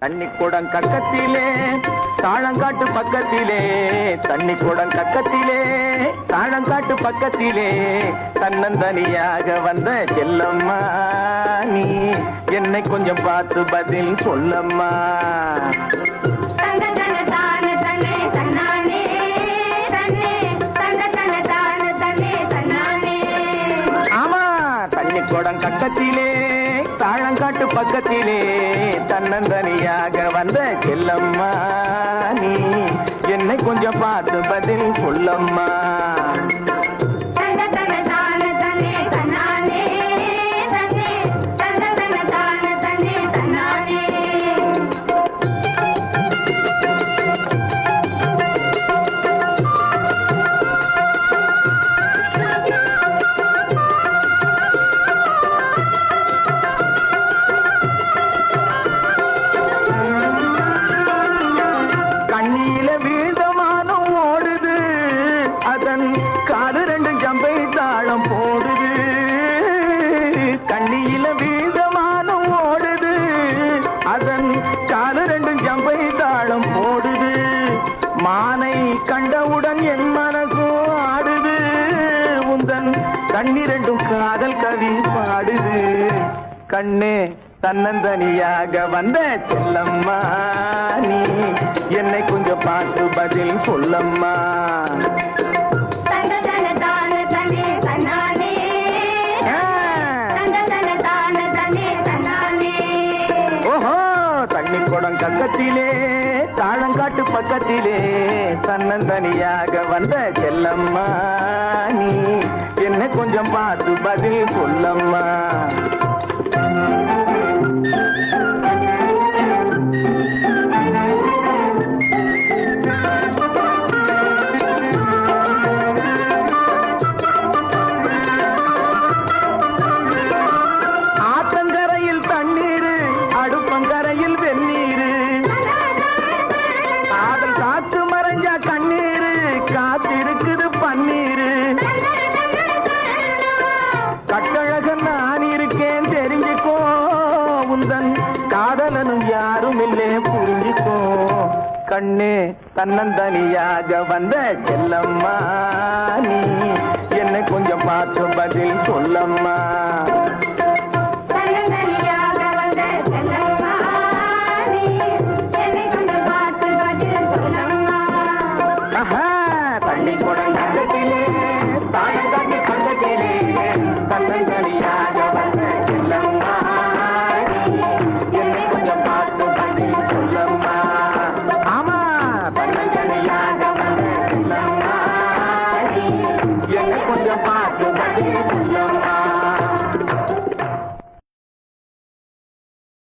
தண்ணி குடம் கக்கத்திலே தாழங்காட்டு பக்கத்திலே, தண்ணி குடம் கக்கத்திலே தாழங்காட்டு பக்கத்திலே, தன்னந்தனியாக வந்த செல்லம்மா நீ என்னை கொஞ்சம் பார்த்து பதில் சொல்லம்மா. ஆமா, தண்ணி குடம் கக்கத்திலே தாழங்காட்டு பக்கத்திலே, தன்னந்தனியாக வந்த செல்லம்மா நீ என்னை கொஞ்சம் பார்த்து பதில் சொல்லம்மா. காது ரெண்டு ஜம்பை தாளம் போடுது, கண்ணியில வீதமானம் ஓடுது, அதன் காது ரெண்டு ஜம்பை தாளம் போடுது. மானை கண்டவுடன் என் மனசோ ஆடுது, உந்தன் கண்ணிரண்டும் காதல் கவி பாடுது. கண்ணே தன்னந்தனியாக வந்த செல்லம்மா நீ என்னை கொஞ்சம் பார்த்து பதில் சொல்லம்மா. ஓஹோ, தண்ணி குடம் கக்கத்திலே தாழங்காட்டு பக்கத்திலே, தன்னந்தனியாக வந்த செல்லம்மா நீ என்னை கொஞ்சம் பார்த்து பதில் சொல்லம்மா. ஆத்தங்கரையில் தண்ணீரு, அடுப்பங்கரையில் வெந்நீரு, காதல் காத்து மறைஞ்சா கண்ணீரு, காத்திருக்குது பன்னீரு. கட்டழகன் நான் இருக்கேன் தெரிஞ்சுக்கோ, உந்தன் காதலனும் யாரும் இல்லே புரிஞ்சுக்கோ. கண்ணே தன்னந்தனியாக வந்த செல்லம்மா நீ என்னை கொஞ்சம் பார்த்து பதில் சொல்லம்மா.